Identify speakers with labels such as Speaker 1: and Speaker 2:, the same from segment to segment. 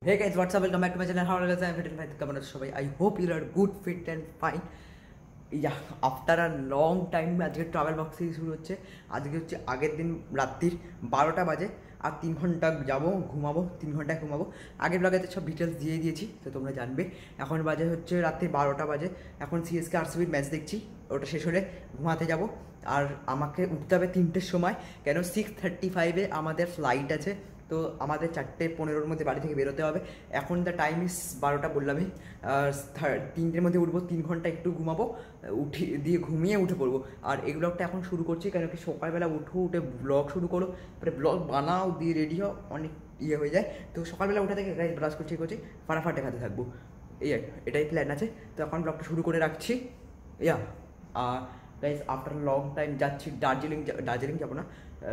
Speaker 1: Hey guys, what's up? Welcome back to my channel. How are you guys? I'm fit and fine. Come on, সবাই. I hope you are good, fit and fine. After a long time আজকে travel box থেকে শুরু হচ্ছে। আজকে হচ্ছে আগের দিন রাত্রির 12টা বাজে আর 3 ঘন্টা যাবো ঘুমাবো, 3 ঘন্টায় ঘুমাবো। আগের ব্লগেতে সব ডিটেলস দিয়ে দিয়েছি, তো তোমরা জানবে। এখন বাজে হচ্ছে রাত্রি 12টা বাজে। এখন সিএসকে আরসিবির ম্যাচ দেখছি, ওটা শেষ হলে ঘুমাতে যাব। আর আমাকে উঠতে হবে 3টের সময়, কেন 6:35-এ আমাদের ফ্লাইট আছে। তো আমাদের 4:15-র মধ্যে বাড়ি থেকে বেরোতে হবে। এখন দ্য টাইম ইস 12টা বললামই, 3টের মধ্যে উঠবো, 3 ঘন্টা একটু ঘুমাবো, দিয়ে ঘুমিয়ে উঠে পড়বো। আর এই ব্লগটা এখন শুরু করছি, কেন কি সকালবেলা উঠে ব্লগ শুরু করো, তারপরে ব্লগ বানাও, দিয়ে রেডি হও, অনেক হয়ে যায়। তো সকালবেলা উঠে থেকে ব্রাশ করছি ফাটাফাট দেখাতে থাকবো, এটাই প্ল্যান আছে। তো এখন ব্লগটা শুরু করে রাখছি। গাইজ আফটার লং টাইম যাচ্ছি দার্জিলিং যাবো না,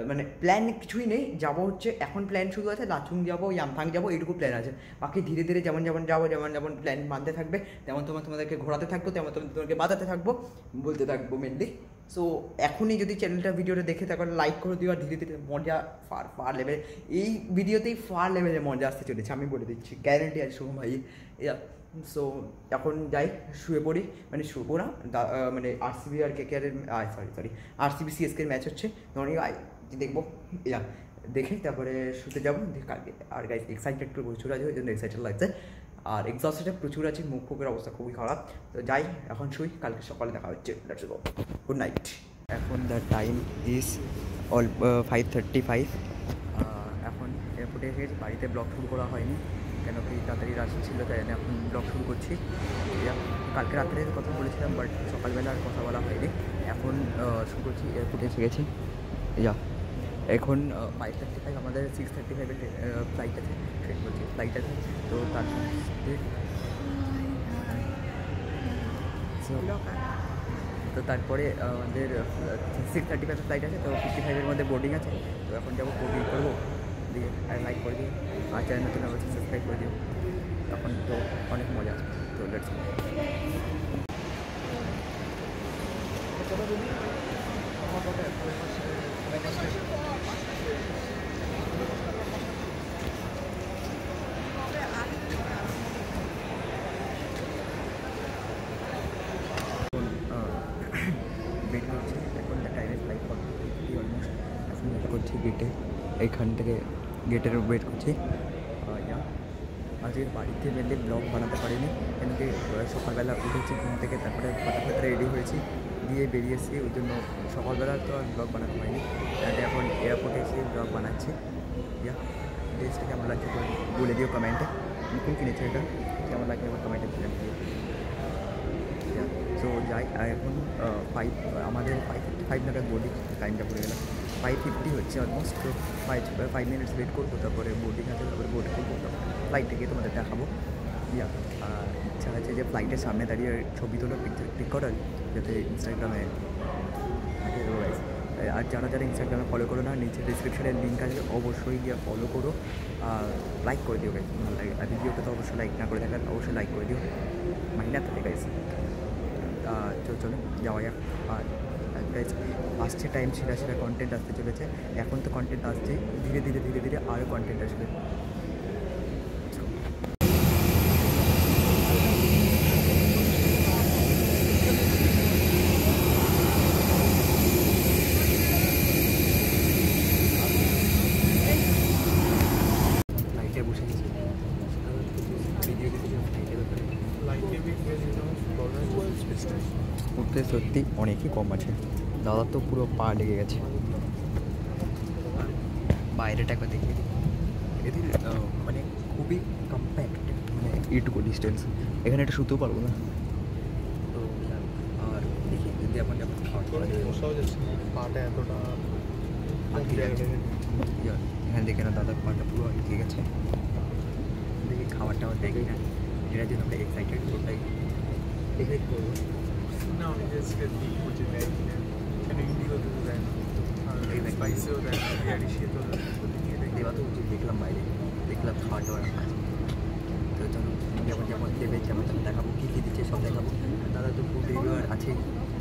Speaker 1: মানে প্ল্যান কিছুই নেই। যাবো হচ্ছে এখন প্ল্যান শুরু আছে, লাচুং যাবো, ইয়ামথাং যাবো, এইটুকু প্ল্যান আছে। বাকি ধীরে ধীরে যেমন প্ল্যান মানতে থাকবে, তেমন তোমাদেরকে ঘোরাতে থাকবো, তেমন তোমাদেরকে বাজাতে থাকবো, বলতে থাকবো মেনলি। সো এখনই যদি চ্যানেলটা ভিডিওটা দেখে থাকো, লাইক করে দিও। আর ধীরে ধীরে মজা ফার লেভেল, এই ভিডিওতেই ফার লেভেলে মজা আসতে চলেছে, আমি বলে দিচ্ছি, গ্যারেন্টি আছে শুভ ভাই। সো এখন যাই, শুয়ে পড়ি, মানে শুবো না, মানে আরসিবি আর কেকেআরের সরি আরসিবি সিএসকের ম্যাচ হচ্ছে, দেখবো। দেখে তারপরে শুতে যাবো কালকে। আর গাইজ এক্সাইটেড প্রচুর আছে, ওই জন্য এক্সাইটেড লাগছে। আর এক্সস্টেড প্রচুর আছে, মুখের অবস্থা খুবই খারাপ। তো যাই, এখন শুই, কালকে সকালে দেখা হচ্ছে। Let's go, good night. এখন দ্য টাইম ইজ 5:35। এখন এয়ারপোর্টে এসে গেছি, বাড়িতে ব্লগ শুরু করা হয়নি, কেন কি তাড়াতাড়ি রাশ ছিল, তাই জন্য এখন ব্লগ শুরু করছি। কালকে রাত্রে কথা বলেছিলাম, বাট সকালবেলা আর কথা বলা হয়নি। এখন শুরু করছি, এয়ারপোর্টে এসে গেছি। এখন 5:35, আমাদের 6:35-এর ফ্লাইট আছে, ফ্লাইট আছে। তো তার তারপরে আমাদের 6:35-এর ফ্লাইট আছে, তো 55-এর মধ্যে বোর্ডিং আছে। তো এখন যাবো, বোর্ডিং করবো, দিয়ে আর লাইক করে দিও, আর চ্যানেল নতুন অবশ্যই সাবস্ক্রাইব করে দিও। তখন তো অনেক মজা আছে। তো লেটস গো। ওয়েট করছি, এখন টাইমে ফ্লাইট অলমোস্ট। এখন ওয়েট করছি গেটে, এইখান থেকে গেটের ওয়েট করছি। আজকে বাড়িতে মেনলি ব্লগ বানাতে পারিনি, কেন কি সকালবেলা উঠেছি ঘুম থেকে, তারপরে ফটাফট রেডি হয়েছি, দিয়ে বেরিয়েছি, ওই জন্য সকালবেলা তো আর ব্লগ বানাতে পারিনি। এখন এয়ারপোর্টে এসে ব্লগ বানাচ্ছি। ড্রেসটা কেমন লাগছে বলে দিও কমেন্টে, নতুন কিনেছে এটা, কেমন লাগছে আমার কমেন্টে বলে দিও। তো যাই, এখন আমাদের 5:55 নাগাদ বোর্ডিং, টাইমটা পড়ে গেলাম 5:50 হচ্ছে অলমোস্ট। তো 5 মিনিটস ওয়েট করবো, তারপরে বোর্ডিং আছে, তারপরে বোর্ড করবো, ফ্লাইট থেকে তোমাদের দেখাবো। ইচ্ছা আছে যে ফ্লাইটের সামনে দাঁড়িয়ে ছবি তোলো, ক্লিক করার, যাতে ইনস্টাগ্রামে থাকে। আর যারা ইনস্টাগ্রামে ফলো করো না, নিচে ডিসক্রিপশনের লিঙ্ক আছে, অবশ্যই গিয়ে ফলো করো, আর লাইক করে দিও গাইস, ভালো লাগে। আর ভিডিওটা তো অবশ্যই লাইক না করে থাকলে অবশ্যই লাইক করে দিও, মাইনা থাকে গাইস। চলো যাওয়া যাক। আর গাইজ আসছে টাইম, সেরা কন্টেন্ট আসতে চলেছে। এখন তো কন্টেন্ট আসছে, ধীরে ধীরে আরও কন্টেন্ট আসবে। ফ্লাইটে বসে গেছি, ভিডিও ফ্লাইটের ব্যাপারে উঠতে সত্যি অনেকই কম আছে। দাদা তো পুরো পা লেগে গেছে। বাইরেটা একবার দেখে এদের মানে খুবই কম্প্যাক্ট, মানে এইটুকু ডিস্টেন্স, এখানে একটা শুতেও পারবো না। তো আর দেখি যদি এখন যখন পাটা এতটা এখানে দেখে না, দাদার পাটা পুরো আটকে গেছে। দেখি খাবারটা আমার দেখি না, যেটা জন্য আমরা এক্সাইটেড, ওটাই ডিসাইড করবো।
Speaker 2: No, we just get the food in there. And Indigo do that. Spicy होता है, डिशेस होता है।
Speaker 1: দেওয়া তো উচিত, দেখলাম বাইরে, দেখলাম খাওয়া দাওয়ার আছে। তো চলো, যেমন দেবে তেমন দেখাবো, কী দিচ্ছে সব দেখাবো। দাদা তো ফুড রিভিউয়ার আছেই,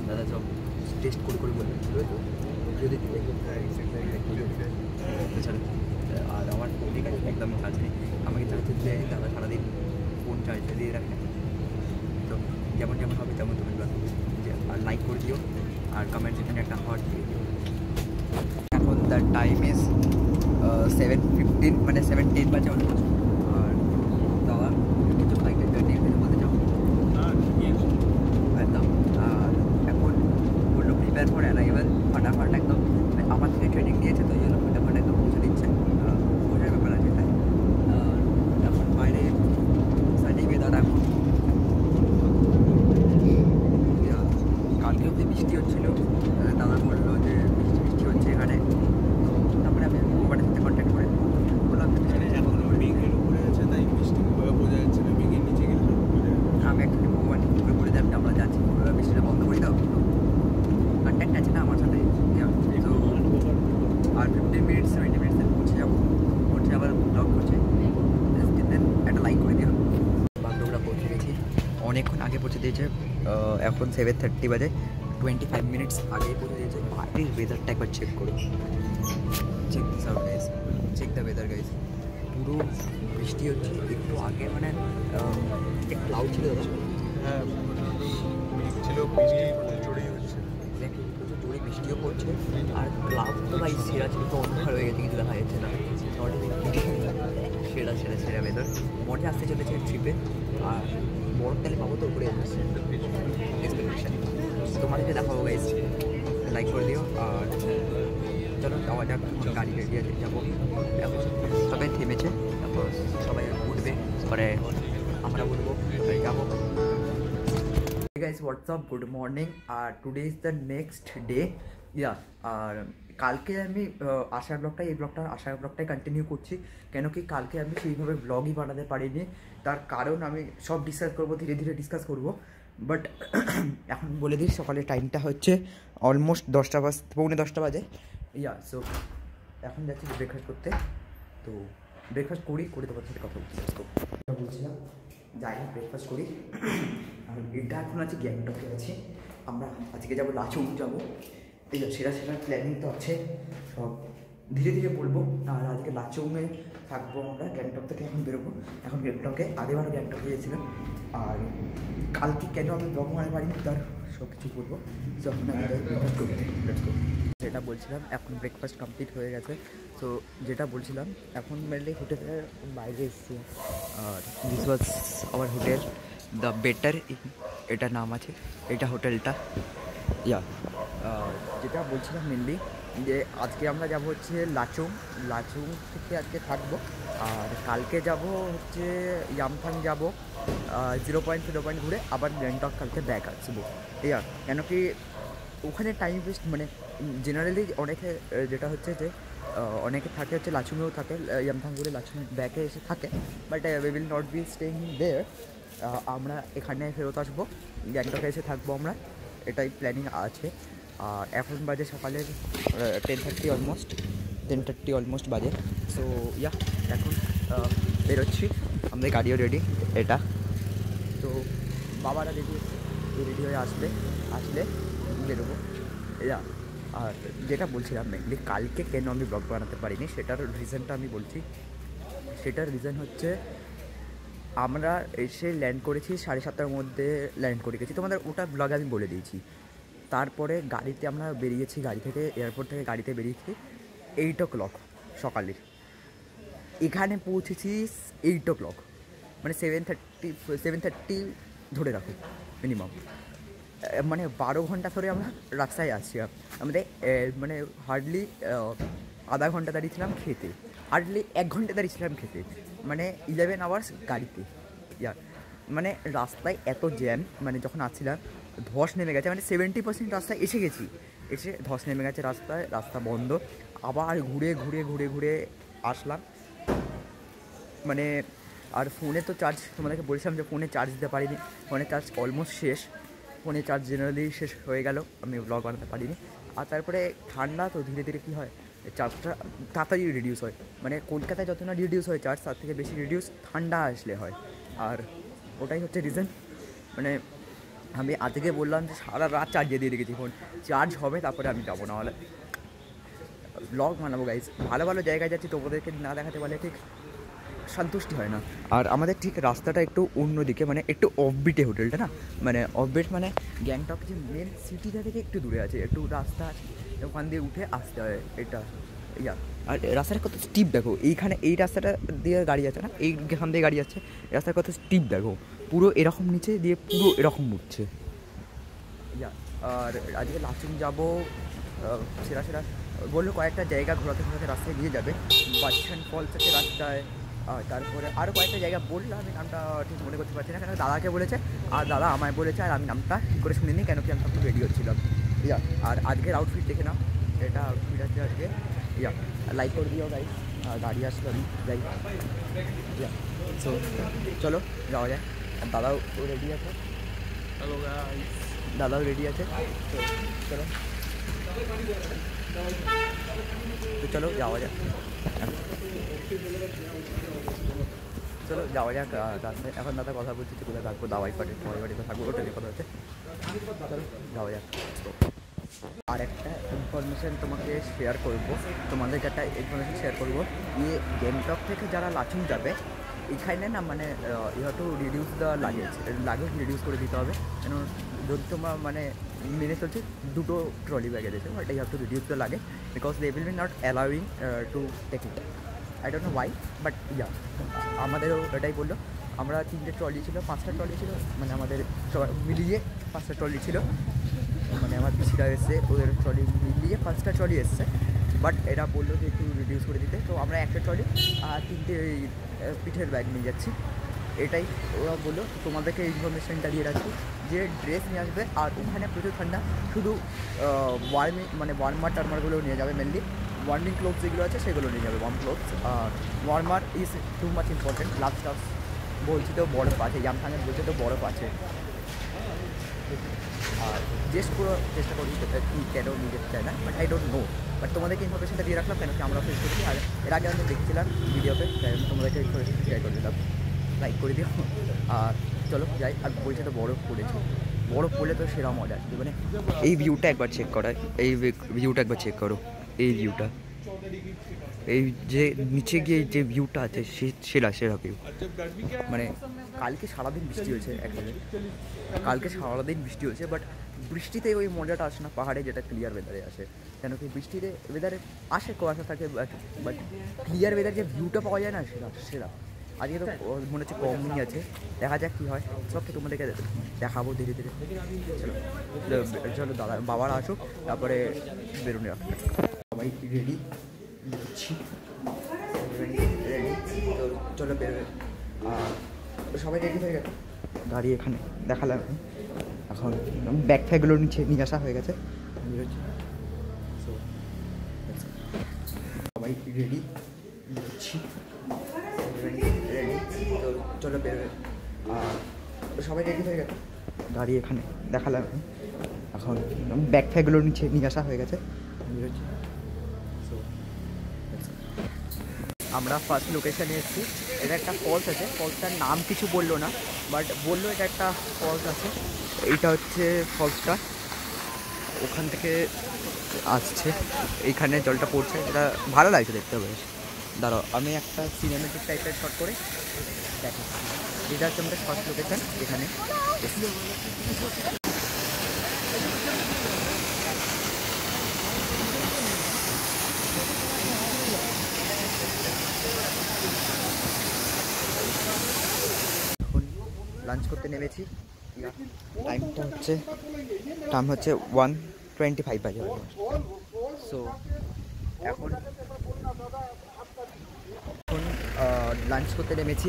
Speaker 1: দাদা সব টেস্ট করে বলবে, যদি আর আমার ঠিক আছে, একদম কাছে আমাকে হচ্ছে যে দাদা সারাদিন ফোন চার্জে দিয়ে রাখে। তো যেমন যেমন হবে তেমন তেমন যে আর লাইক করে দিও আর কমেন্ট সেখানে একটা হার্ট দিয়ে দিও। এখন দ্য টাইম ইজ 7:15 মানে 7:10 বাজে অলমোস্ট। আর দাদা কিছু ফ্লাইটের জার্নি বলতে চাও? একদম। আর এখন বললো প্রিপেয়ার ফর অ্যারাইভাল, ফাটাফাট একদম আমার থেকে ট্রেনিং দিয়েছে তো এই জন্য ফাটাফাট একদম পৌঁছে দিচ্ছে, বোঝার ব্যাপার আছে তাই। এখন বাইরে সাইডে ওয়েদার এখন কালকে অব্দি বৃষ্টি হচ্ছিলো, দাদা বললো যে বৃষ্টি হচ্ছে এখানে। তারপরে আমি মোবাইলের সাথে কন্ট্যাক্ট করে বললাম
Speaker 2: মেঘের উপরে আছে তাই বৃষ্টি বোঝা যাচ্ছে না, মেঘের নিচে গেলে
Speaker 1: আমি একটু মোবাইল করে বলে দিলাম আমরা যাচ্ছি, বৃষ্টিটা বন্ধ করে দাও। কন্ট্যাক্ট আছে না আমার সাথে। তো আর 15 মিনিটস 20 মিনিটসে পৌঁছে যাবো, পৌঁছে আবার ব্লগ করছে, দেন একটা লাইক করে দিও। বাগডোগরা পৌঁছে গেছি, অনেকক্ষণ আগে পৌঁছে দিয়েছে, এখন 7:30 বাজে, 25 মিনিটস আগেই পৌঁছে দিয়েছে। বাইরের ওয়েদারটা একবার চেক করো, check this out guys, check the weather guys. পুরো বৃষ্টি হচ্ছে, একটু আগে মানে একটা ক্লাউড ছিল দাদা,
Speaker 2: হ্যাঁ মেঘ ছিল, বৃষ্টি প্রচুর জোরেই হচ্ছে।
Speaker 1: দেখি প্রচুর জোরে বৃষ্টিও পড়ছে আর ক্লাউড তো ভাই সেরা ছিল, তো অন্ধকার হয়ে গেছে, কিছু দেখা যাচ্ছে না। সেরা সেরা সেরা ওয়েদার, মনে আসতে চলেছে ট্রিপে। আর বরফ তেলে পাবো তো উপরে এক্সপেকটেশন, তোমাদেরকে দেখাবো গাইস, লাইক করে দিও। আর চলো যাওয়া যাক, গাড়ি রেডি আছে, যাবো। এখন সবাই থেমেছে, তারপর সবাই উঠবে, পরে আমরা উঠবো, যাবো। Guys WhatsApp, good morning. আর today is the next day. Yeah, আর কালকে আমি আশার ব্লগটাই, এই ব্লগটা আশার ব্লগটাই কন্টিনিউ করছি, কেন কি কালকে আমি সেইভাবে ব্লগই বানাতে পারিনি। তার কারণ আমি সব ডিসকাস করবো, ধীরে ধীরে ডিসকাস করবো। বাট এখন বলে দিই, সকালের টাইমটা হচ্ছে অলমোস্ট 10টা পৌনে 10টা বাজে। ইয়া, সো এখন যাচ্ছি ব্রেকফাস্ট করতে। তো ব্রেকফাস্ট করি, করে তোমার সাথে কথা বলছিলাম, যাই ব্রেকফাস্ট করি। আর এটা এখন আছে গ্যাংটকে আছি, আমরা আজকে যাবো লাচুং যাবো। এই সেরা সেরা প্ল্যানিং তো আছে, সব ধীরে ধীরে বলবো। আর আজকে লাচুংয়ে থাকবো আমরা, গ্যাংটক থেকে এখন বেরোবো। এখন গ্যাংটকে আগেবারও গ্যাংটকে গিয়েছিলাম। আর কালকে কেন আমি ব্লগ বানাতে পারিনি তার সব কিছু বলবো, যখন আমি ব্রেকফাস্ট করতে। যেটা বলছিলাম, এখন ব্রেকফাস্ট কমপ্লিট হয়ে গেছে। তো যেটা বলছিলাম, এখন মেনলি হোটেলের বাইরে এসেছি। আর this was our hotel the better, এটা নাম আছে এটা হোটেলটা। ইয়া, যেটা বলছিলাম মেনলি যে আজকে আমরা যাব হচ্ছে লাচুং, লাচুং থেকে আজকে থাকবো। আর কালকে যাব হচ্ছে ইয়ামথাং যাব, 0.0 ঘুরে আবার গ্যাংটক কালকে ব্যাক আসবো। ইয়া, কেন কি ওখানে টাইম ওয়েস্ট, মানে জেনারেলি অনেকে যেটা হচ্ছে যে অনেকে থাকে হচ্ছে লাচুংয়েও থাকে, ইয়ামথাং ঘুরে লাচুং ব্যাকে এসে থাকে, but we will not be staying there. আমরা এখানে ফেরত আসবো, গ্যাংটকে এসে থাকবো আমরা, এটাই প্ল্যানিং আছে। আর এখন বাজে সকালের 10:30 অলমোস্ট বাজে। সো ইয়া, এখন বেরোচ্ছি, আমাদের গাড়িও রেডি এটা। তো বাবারা রেডি হচ্ছে, রেডি হয়ে আসলে বেরোবো। ইয়া, আর যেটা বলছিলাম মেনলি কালকে কেন আমি ব্লগ বানাতে পারিনি সেটার রিজনটা আমি বলছি। সেটার রিজন হচ্ছে আমরা এসে ল্যান্ড করেছি 7:30টার মধ্যে ল্যান্ড করে গেছি, তোমাদের ওটা ব্লগে আমি বলে দিয়েছি। তারপরে গাড়িতে আমরা বেরিয়েছি, গাড়ি থেকে এয়ারপোর্ট থেকে গাড়িতে বেরিয়েছি 8 o'clock সকালে, এখানে পৌঁছেছি 8 o'clock, মানে 7:30 ধরে রাখো মিনিমাম, মানে 12 ঘন্টা ধরে আমরা রাস্তায় আসছি। আমাদের মানে হার্ডলি আধা ঘন্টা দাঁড়িয়েছিলাম খেতে, হার্ডলি 1 ঘন্টা দাঁড়িয়েছিলাম খেতে, মানে 11 আওয়ার্স গাড়িতে। ইয়ার মানে রাস্তায় এত জ্যাম, মানে যখন আসছিলাম ধস নেমে গেছে, মানে 70% রাস্তায় এসে গেছি, এসে ধস নেমে গেছে রাস্তায়, রাস্তা বন্ধ, আবার ঘুরে ঘুরে ঘুরে ঘুরে আসলাম। মানে আর ফোনে তো চার্জ, তোমাদেরকে বলছিলাম যে ফোনে চার্জ দিতে পারিনি, ফোনে চার্জ অলমোস্ট শেষ, ফোনে চার্জ জেনারেলি শেষ হয়ে গেল, আমি ব্লগ বানাতে পারিনি। আর তারপরে ঠান্ডা তো ধীরে ধীরে কী হয়, চার্জটা তাড়াতাড়ি রিডিউস হয়, মানে কলকাতায় যত না রিডিউস হয় চার্জ, তার থেকে বেশি রিডিউস ঠান্ডা আসলে হয়। আর ওটাই হচ্ছে রিজন, মানে আমি আজকে বললাম যে সারা রাত চার্জে দিয়ে রেখেছি ফোন, চার্জ হবে তারপরে আমি যাবো, না হলে ব্লগ বানাবো গাইজ। ভালো ভালো জায়গায় যাচ্ছি, তোমাদেরকে না দেখাতে পারলে ঠিক সন্তুষ্টি হয় না। আর আমাদের ঠিক রাস্তাটা একটু অন্যদিকে, মানে একটু অফবিটে হোটেলটা না, মানে অফবিট মানে গ্যাংটক যে মেন সিটিটা থেকে একটু দূরে আছে, একটু রাস্তা আছে, ওখান দিয়ে উঠে আসতে হয় এটা। ইয়া আর রাস্তাটা কত স্টিপ দেখো, এইখানে এই রাস্তাটা দিয়ে গাড়ি আছে না, এইখান দিয়ে গাড়ি আছে, রাস্তার কত স্টিপ দেখো, পুরো এরকম নিচে দিয়ে পুরো এরকম উঠছে। ইয়া আর আজকে লাচুং যাবো, সেরা সেরা বললো কয়েকটা জায়গা ঘোরাতে ঘোরাতে রাস্তায় নিয়ে যাবে, বাচ্চান ফলস আছে রাস্তায়, তারপরে আরও কয়েকটা জায়গা বললো, আমি নামটা ঠিক মনে করতে পারছি না, কেন দাদাকে বলেছে আর দাদা আমায় বলেছে, আর আমি নামটা ঠিক করে শুনিনি, কেন কি আমি একটু রেডি হচ্ছিলাম। ইয়া আর আজকের আউটফিট দেখে নাও, এটা আউটফিট আছে আজকে। ইয়া লাইক করে দিও গাড়ি, গাড়ি আসলে আমি যাই। ইয়া সো চলো যাওয়া যায়। আর দাদাও রেডি আছে,
Speaker 2: Hello guys.
Speaker 1: দাদাও রেডি আছে, তো চলো তো চলো যাওয়া যাক, চলো যাওয়া যাক রাস্তায়। এখন দাদা কথা বলছি তো কোথায় থাকবো, দাওয়াই পাটে সবাই বাড়িতে থাকবো, ওটা নিয়ে কথা হচ্ছে। চলো যাওয়া যাক। আর একটা ইনফরমেশান তোমাকে শেয়ার করবো, তোমাদেরকে একটা ইনফরমেশান শেয়ার করবো, ইয়ে গ্যাংটক থেকে যারা লাচুং যাবে এখানে না, মানে you have to reduce the luggage reduce করে দিতে হবে, কেন যদি তোমার মানে মেনে চলছে দুটো ট্রলি ব্যাগে দিতে, but you have to reduce the luggage because they will be not allowing to take it. I don't know why, but yeah আমাদেরও এটাই বললো। আমরা 3টে ট্রলি ছিল, 5টা ট্রলি ছিল, মানে আমাদের মিলিয়ে 5টা ট্রলি ছিল, মানে আমার পিছিয়ে এসছে, ওদের ট্রলি মিলিয়ে 5টা ট্রলি এসছে, বাট এরা বললো যে একটু রিডিউস করে দিতে, তো আমরা একটা ট্রলি আর 3টে পিঠের ব্যাগ নিয়ে যাচ্ছি। এটাই ওরা বললো। তোমাদেরকে ইনফরমেশানটা দিয়ে রাখছি যে ড্রেস নিয়ে আসবে, আর ওখানে প্রচুর ঠান্ডা, শুধু ওয়ার্মার টার্মারগুলো নিয়ে যাবে, মেনলি ওয়ার্মিং ক্লোথস যেগুলো আছে সেগুলো নিয়ে যাবে, ওয়ার্ম ক্লোথস। আর warmer is too much important. Gloves টাভস বলছি তো বরফ আছে, ইয়ামথাংয়ে বলছে তো বরফ আছে। আর জাস্ট পুরো চেষ্টা করি কি কেন নিয়ে যেতে চায় না, but I don't no, but তোমাদেরকে ইনফরমেশনটা দিয়ে রাখলাম, কেন কি আমরা ফেস করেছি, আর এর আগে আমি দেখছিলাম ভিডিওতে, তোমাদেরকে ইনফরমেশন শেয়ার করে দিলাম। লাইক করে দিও, আর চলো যাই। আর বলছে তো বরফ পড়েছে, বরফ পড়লে তো সেরা মজা, মানে এই ভিউটা একবার চেক করা, এই ভিউটা একবার চেক করো, এই ভিউটা, এই যে নিচে গিয়ে যে ভিউটা আছে সেরা ভিউ। মানে কালকে সারাদিন বৃষ্টি হয়েছে, অ্যাকচুয়ালি কালকে সারাদিন বৃষ্টি হয়েছে, বাট বৃষ্টিতে ওই মজাটা আসে না পাহাড়ে, যেটা ক্লিয়ার ওয়েদারে আসে, কেন কি বৃষ্টিতে ওয়েদারে আসে কুয়াশা থাকে, বাট ক্লিয়ার ওয়েদার যে ভিউটা পাওয়া যায় না, সেরা। আজকে তো মনে হচ্ছে কমই আছে, দেখা যাক কী হয়, সব তোমাদেরকে দেখাবো ধীরে ধীরে। চলো দাদা বাবারা আসুক, তারপরে বেরোনে সবাই রেডি দিচ্ছি, রেডি তো চলো বেরোবে। আর সবাই রেডি হয়ে গেছে, গাড়ি এখানে দেখালাম, এখন ব্যাগ ফ্যাগগুলো নিয়ে আসা হয়ে গেছে, সবাই রেডি দিচ্ছি, রেডি তো চলো বেরোবে। আর সবাই রেডি হয়ে গেছে, গাড়ি এখানে দেখালাম, এখন ব্যাগ ফ্যাগগুলো নিয়ে আসা হয়ে গেছে। আমরা ফার্স্ট লোকেশানে এসেছি, এটা একটা ফলস আছে, ফলসটার নাম কিছু বললো না, বাট বললো এটা একটা ফলস আছে, এইটা হচ্ছে ফলসটা, ওখান থেকে আসছে, এইখানে জলটা পড়ছে, এটা ভালো লাগছে দেখতে হবে। দাঁড়াও আমি একটা সিনেমেটিক টাইপের শট করে দেখাচ্ছি। এটা হচ্ছে আমাদের ফার্স্ট লোকেশান, এখানে লাঞ্চ করতে নেমেছি। টাইম হচ্ছে 1:25 বাজে। সো এখন লাঞ্চ করতে নেমেছি,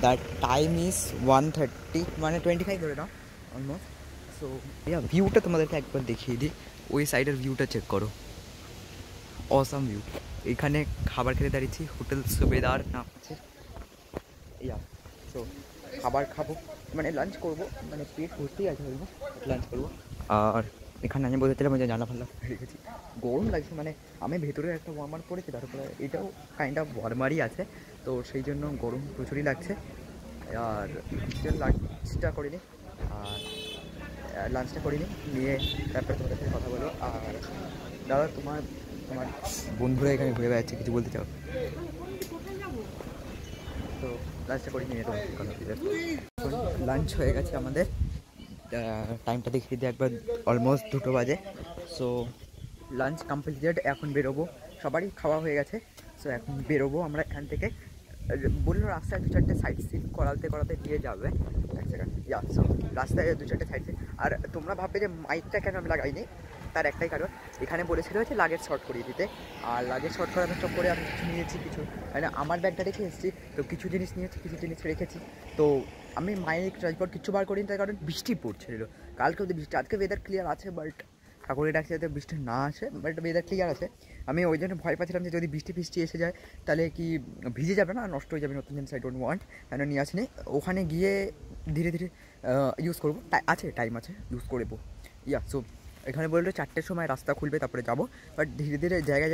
Speaker 1: দ্যাট টাইম ইজ 1:30, মানে 25 ধরে নাও অলমোস্ট। সো ভিউটা তোমাদেরকে একবার দেখিয়ে দিই, ওই সাইডের ভিউটা চেক করো, অসাম ভিউ। এখানে খাবার খেতে দাঁড়িয়েছি, হোটেল সুবেদার নাম আছে। সো খাবার খাবো, মানে লাঞ্চ করবো, মানে পেট ভর্তি আছে, বলবো লাঞ্চ করবো। আর এখানে আমি বলেছিলাম যে জানা ভালো রেখেছি, গরম লাগছে, মানে আমি ভেতরে একটা ওয়ার্মার পরেছি, তারপরে এটাও কাইন্ড অফ ওয়ার্মারই আছে, তো সেই জন্য গরম প্রচুরই লাগছে। আর লাঞ্চটা করিনি, আর লাঞ্চটা করিনি, নিয়ে তারপরে তোমাদের সাথে কথা বলবো। আর দাদা তোমার বন্ধুরা এখানে ঘুরে বেড়াচ্ছে, কিছু বলতে চাও? তো লাঞ্চটা করে নিয়ে তোমার কথা বলতে। লাঞ্চ হয়ে গেছে আমাদের, টাইমটা দেখিয়ে দিই একবার, অলমোস্ট 2টো বাজে। সো লাঞ্চ কমপ্লিটেড, এখন বেরোবো, সবারই খাওয়া হয়ে গেছে। সো এখন বেরোবো আমরা এখান থেকে। বললো রাস্তায় 2-4টে সাইড সিন করাতে নিয়ে যাবে। এক সেকেন্ড, সো রাস্তায় 2-4টে সাইড সিন। আর তোমরা ভাববে যে মাইকটা কেন আমি লাগাইনি, তার একটাই কারণ, এখানে বলেছিল হচ্ছে লাগেজ শর্ট করিয়ে দিতে। আর লাগেজ শর্ট করানোর চক্করে আমি কিছু নিয়েছি, কিছু মানে আমার ব্যাগটা রেখে এসেছি, তো কিছু জিনিস নিয়েছি, কিছু জিনিস রেখেছি। তো আমি মাইক ট্রান্সপোর্ট কিছু বার করিনি, তার কারণ বৃষ্টি পড়ছিল কালকে অবধি বৃষ্টি। আজকে ওয়েদার ক্লিয়ার আছে, বাট ঠাকুরের ডাকছে যাতে বৃষ্টি না আসে, বাট ওয়েদার ক্লিয়ার আছে। আমি ওই জন্য ভয় পাচ্ছিলাম যে যদি বৃষ্টি এসে যায় তাহলে কি ভিজে যাবে না, নষ্ট হয়ে যাবে নতুন জিনিস। আই ডোন্ট ওয়ান্ট, কেন নিয়ে আসিনি। ওখানে গিয়ে ধীরে ধীরে ইউজ করবো, আছে টাইম আছে, ইউজ করবো। সো এখানে বললো 4টের সময় রাস্তা খুলবে, তারপরে যাবো। বাট ধীরে ধীরে জায়গায়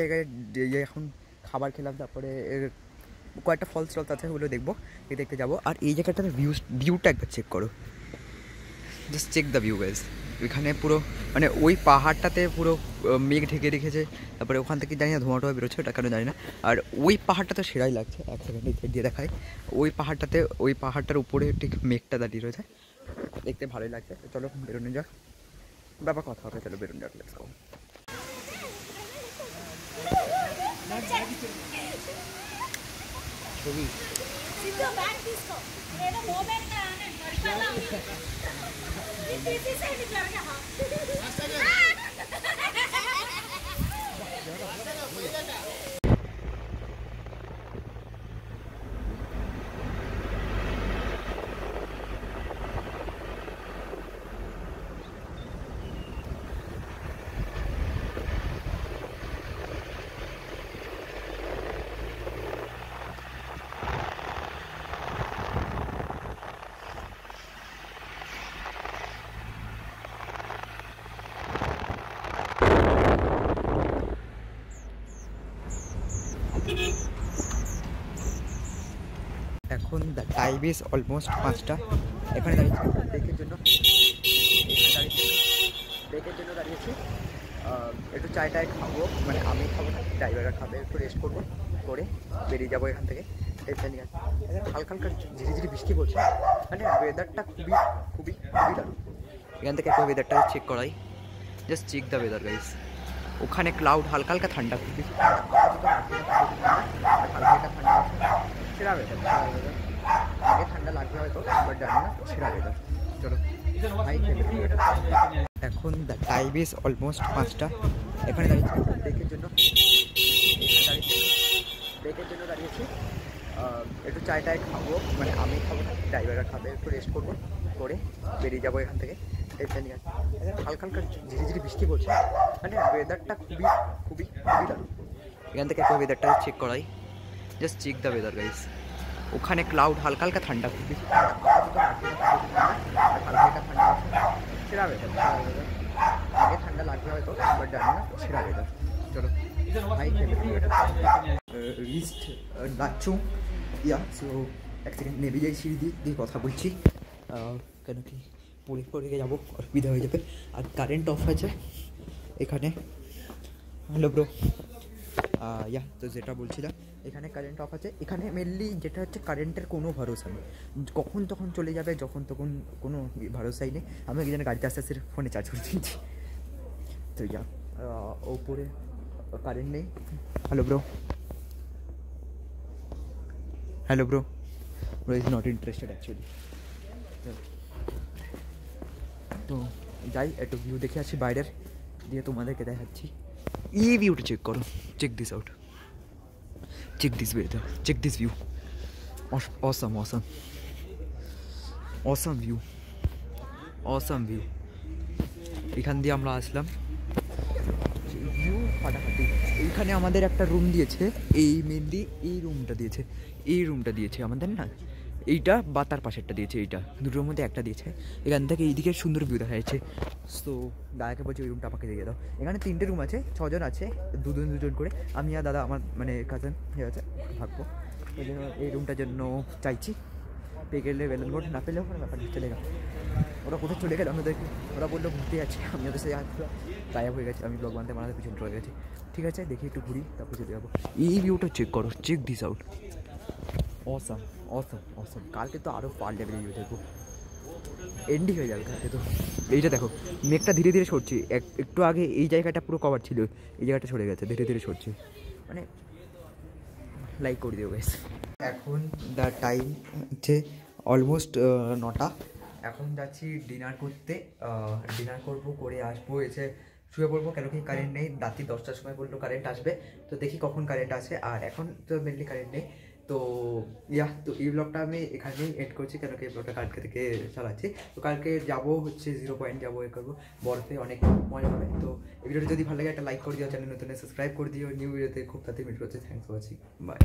Speaker 1: এখন খাবার খেলাম, তারপরে কয়েকটা ফলস টলস আছে, ওগুলো দেখবো, দেখতে যাবো। আর এই জায়গাটার ভিউটা একবার চেক করো, just check the view guys. এখানে পুরো মানে ওই পাহাড়টাতে পুরো মেঘ ঢেকে রেখেছে, তারপরে ওখান থেকে জানি না ধোঁয়াটা বেরোচ্ছে, ওটা কেন জানি না। আর ওই পাহাড়টা তো সেরাই লাগছে, এক সেকেন্ড দিয়ে দেখায়। ওই পাহাড়টার উপরে ঠিক মেঘটা দাঁড়িয়ে রয়েছে, দেখতে ভালোই লাগছে। তো চলো বেরোনো যাক, ব্যাপার কথা হবে, চলো বেরোনো যাক, লেটস গো। ছবি এখন দ্য টাইম ইজ অলমোস্ট 5টা। এখানে দাঁড়িয়েছি ব্রেকের জন্য দাঁড়িয়েছি। একটু চায় খাবো, মানে আমি খাবো না, ড্রাইভাররা খাবে, একটু রেস্ট করবো, করে বেরিয়ে যাবো এখান থেকে। হালকা হালকা ঝিরিঝিরি বৃষ্টি পড়ছে, মানে ওয়েদারটা খুবই দারুণ। এখান থেকে একটা ওয়েদারটা চেক করাই, just check the weather guys. ওখানে ক্লাউড, হালকা হালকা ঠান্ডা, খুব বেশি হালকা ঠান্ডা আছে, সেরা ওয়েদার। আগে ঠান্ডা লাগবে হয়তো, বাট জানি না, সেরা ওয়েদার। চলো এখন দ্য টাইম ইজ অলমোস্ট 5টা। এখানে দাঁড়িয়েছি ব্রেকের জন্য দাঁড়িয়েছি। একটু চায় খাবো, মানে আমি খাবো না, ড্রাইভাররা খাবে, একটু রেস্ট করবো, করে বেরিয়ে যাবো এখান থেকে। হালকা হালকা ঝিরিঝিরি বৃষ্টি পড়ছে, মানে ওয়েদারটা খুবই দারুণ। এখান থেকে একটা ওয়েদারটা চেক করাই, just check the weather guys. ওখানে ক্লাউড, হালকা হালকা ঠান্ডা, খুব বেশি হালকা হালকা ঠান্ডা আছে, সেরা ওয়েদার। আগে ঠান্ডা লাগবে হয়তো, বাট জানি না, সেরা ওয়েদার। চলো রিস্ট লাচুং। সো এক সেকেন্ড নেমে যাই, সিঁড়ি দিয়ে কথা বলছি, কেন কি পড়ে যাবো, অসুবিধা হয়ে যাবে। আর কারেন্ট অফ আছে এখানে। Hello bro. তো যেটা বলছিলাম, এখানে কারেন্ট অফ আছে। এখানে মেনলি যেটা হচ্ছে, কারেন্টের কোনো ভরসা নেই, কখন তখন চলে যাবে, যখন তখন কোনো ভরসাই নেই। আমি একজনের গাড়িতে আস্তে আস্তে ফোনে চার্জ করে দিচ্ছি। তো ওপরে কারেন্ট নেই। Hello bro is not interested actually. তো যাই, একটু ভিউ দেখে আসি বাইরের, দিয়ে তোমাদেরকে দেখাচ্ছি। এই ভিউটা চেক করো, check this out, check this weather, check this view, awesome view. এখান দিয়ে আমরা আসলাম, ভিউ ফাটাফাটি। এইখানে আমাদের একটা রুম দিয়েছে, মেনলি এই রুমটা দিয়েছে আমাদের না, এইটা বা তার পাশেরটা দিয়েছে, এইটা দুটোর মধ্যে একটা দিয়েছে। এখান থেকে এইদিকে সুন্দর ভিউ দেখা যাচ্ছে। সো দাদাকে বলছি ওই রুমটা আমাকে দিয়ে দাও। এখানে 3টে রুম আছে, 6 জন আছে, দুজন করে। আমি আর দাদা, আমার মানে কাজিন হয়ে আছে, থাকবো। ওই জন্য এই রুমটার জন্য চাইছি। পেয়ে গেলে বেলুন বোর্ড, না পেলেও কোনো ব্যাপার চলে গেল। ওরা কোথায় চলে গেল আমাদেরকে, ওরা বললো ঘুরতে যাচ্ছে, আমি ওদের সাথে গায়েব হয়ে গেছে। আমি ব্লগ বানাতে পিছনে চলে গেছি। ঠিক আছে, দেখি একটু ঘুরি, তারপর চলে যাবো। এই ভিউটা চেক করো, চেক দিস আউট, অসাম। অসম অসম, কালকে তো আরও পার লেভেলে ভিউ দেখবো, এন্ডি হয়ে যাবে কালকে তো। এইটা দেখো মেঘটা ধীরে ধীরে সরছে, একটু আগে এই জায়গাটা পুরো কভার ছিল, এই জায়গাটা সরে গেছে, ধীরে ধীরে সরছে, মানে লাইক করে দিও গাইস। এখন দ্য টাইম হচ্ছে অলমোস্ট 9টা। এখন যাচ্ছি ডিনার করতে, ডিনার করবো, করে আসবো, এসে শুয়ে পড়বো, কেন কি কারেন্ট নেই, রাত্রি 10টার সময় বললো কারেন্ট আসবে, তো দেখি কখন কারেন্ট আসে, আর এখন তো মেনলি কারেন্ট নেই। তো তো এই ব্লগটা আমি এখানেই এড করছি, কেন কি এই ব্লগটা কালকে থেকে চালাচ্ছি। তো কালকে যাবো হচ্ছে 0 পয়েন্ট যাবো, এ করবো, বরফে অনেক মজা হবে। তো এই ভিডিওটা যদি ভালো লাগে একটা লাইক করে দিও, চ্যানেল নতুন সাবস্ক্রাইব করে দিও, নিউ ভিডিওতে খুব তাড়াতাড়ি মিট করছে। Thanks for watching, by.